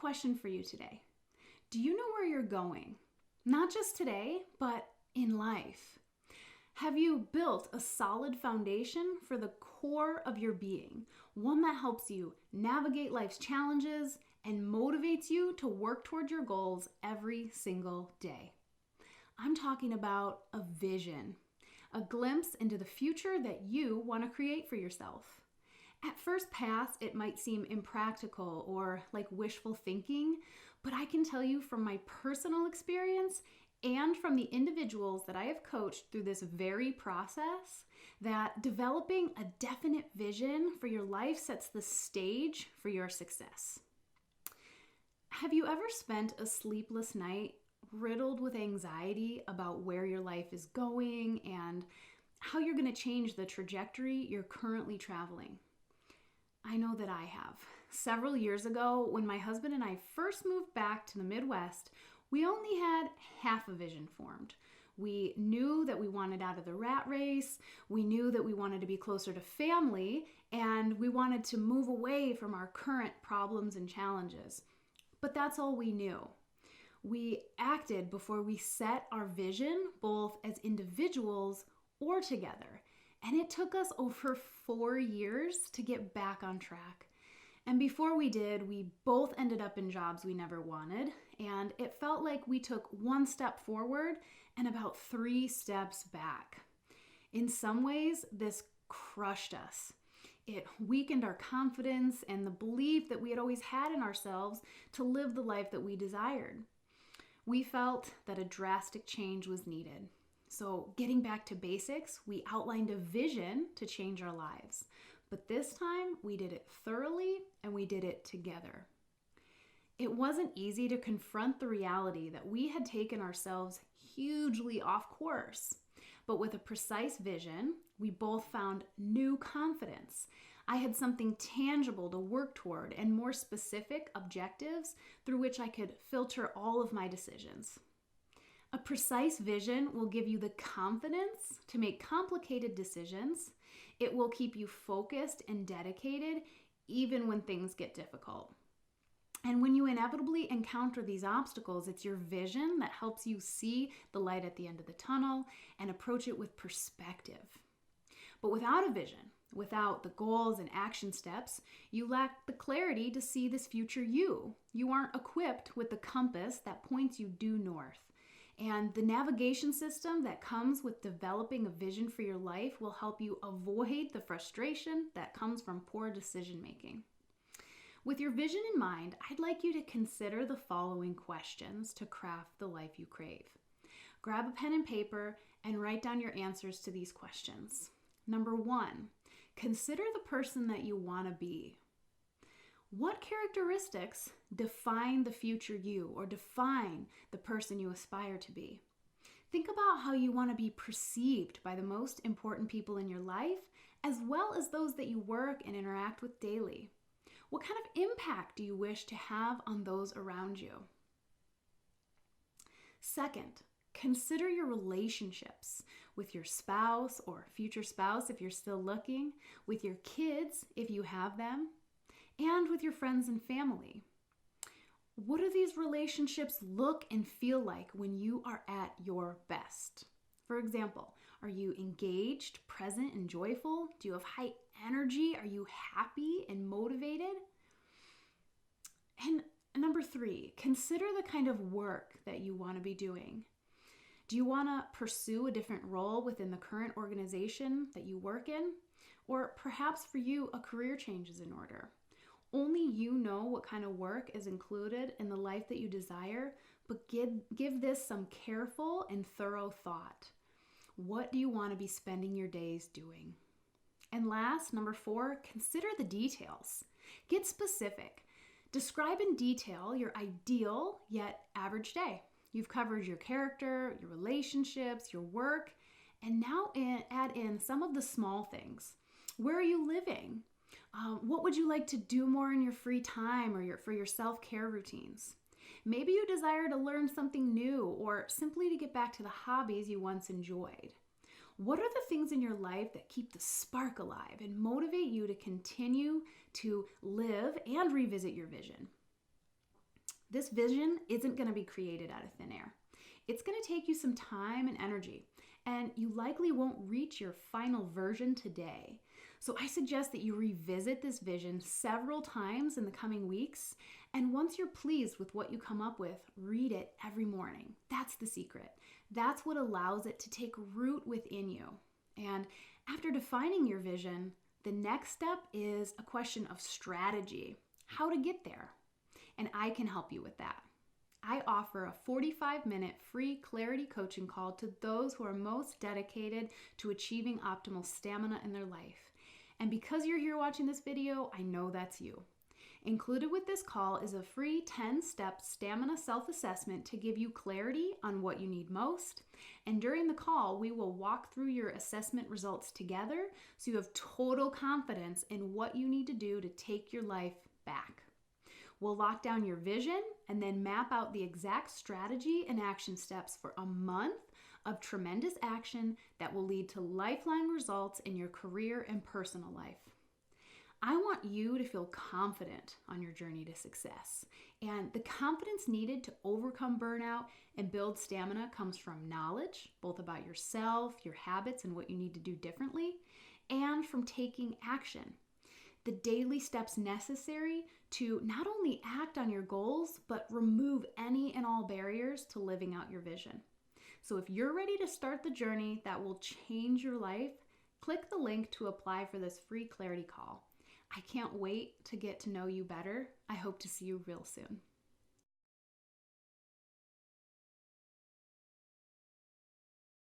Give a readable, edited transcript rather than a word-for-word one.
question for you today. Do you know where you're going? Not just today, but in life. Have you built a solid foundation for the core of your being, one that helps you navigate life's challenges and motivates you to work toward your goals every single day? I'm talking about a vision, a glimpse into the future that you want to create for yourself. At first pass, it might seem impractical or like wishful thinking, but I can tell you from my personal experience and from the individuals that I have coached through this very process that developing a definite vision for your life sets the stage for your success. Have you ever spent a sleepless night riddled with anxiety about where your life is going and how you're going to change the trajectory you're currently traveling? I know that I have. Several years ago, when my husband and I first moved back to the Midwest, we only had half a vision formed. We knew that we wanted out of the rat race, we knew that we wanted to be closer to family, and we wanted to move away from our current problems and challenges. But that's all we knew. We acted before we set our vision, both as individuals or together. And it took us over 4 years to get back on track. And before we did, we both ended up in jobs we never wanted. And it felt like we took one step forward and about 3 steps back. In some ways, this crushed us. It weakened our confidence and the belief that we had always had in ourselves to live the life that we desired. We felt that a drastic change was needed. So getting back to basics, we outlined a vision to change our lives. But this time, we did it thoroughly and we did it together. It wasn't easy to confront the reality that we had taken ourselves hugely off course. But with a precise vision, we both found new confidence. I had something tangible to work toward and more specific objectives through which I could filter all of my decisions. A precise vision will give you the confidence to make complicated decisions. It will keep you focused and dedicated even when things get difficult. And when you inevitably encounter these obstacles, it's your vision that helps you see the light at the end of the tunnel and approach it with perspective. But without a vision, without the goals and action steps, you lack the clarity to see this future you. You aren't equipped with the compass that points you due north. And the navigation system that comes with developing a vision for your life will help you avoid the frustration that comes from poor decision making. With your vision in mind, I'd like you to consider the following questions to craft the life you crave. Grab a pen and paper and write down your answers to these questions. Number 1, consider the person that you want to be. What characteristics define the future you or define the person you aspire to be? Think about how you want to be perceived by the most important people in your life, as well as those that you work and interact with daily. What kind of impact do you wish to have on those around you? Second, consider your relationships with your spouse or future spouse if you're still looking, with your kids if you have them, and with your friends and family. What do these relationships look and feel like when you are at your best? For example, are you engaged, present, and joyful? Do you have high energy? Are you happy and motivated? And number 3, consider the kind of work that you want to be doing. Do you want to pursue a different role within the current organization that you work in? Or perhaps for you, a career change is in order. Only you know what kind of work is included in the life that you desire, but give this some careful and thorough thought. What do you want to be spending your days doing? And last, number 4, consider the details. Get specific. Describe in detail your ideal yet average day. You've covered your character, your relationships, your work, and now add in some of the small things. Where are you living? What would you like to do more in your free time or for your self-care routines? Maybe you desire to learn something new or simply to get back to the hobbies you once enjoyed. What are the things in your life that keep the spark alive and motivate you to continue to live and revisit your vision? This vision isn't going to be created out of thin air. It's going to take you some time and energy, and you likely won't reach your final version today. So I suggest that you revisit this vision several times in the coming weeks, and once you're pleased with what you come up with, read it every morning. That's the secret. That's what allows it to take root within you. And after defining your vision, the next step is a question of strategy, how to get there. And I can help you with that. I offer a 45-minute free clarity coaching call to those who are most dedicated to achieving optimal stamina in their life. And because you're here watching this video, I know that's you. Included with this call is a free 10-step stamina self-assessment to give you clarity on what you need most. And during the call, we will walk through your assessment results together so you have total confidence in what you need to do to take your life back. We'll lock down your vision and then map out the exact strategy and action steps for a month of tremendous action that will lead to lifelong results in your career and personal life. I want you to feel confident on your journey to success. And the confidence needed to overcome burnout and build stamina comes from knowledge, both about yourself, your habits, and what you need to do differently, and from taking action. The daily steps necessary to not only act on your goals, but remove any and all barriers to living out your vision. So if you're ready to start the journey that will change your life, click the link to apply for this free clarity call. I can't wait to get to know you better. I hope to see you real soon.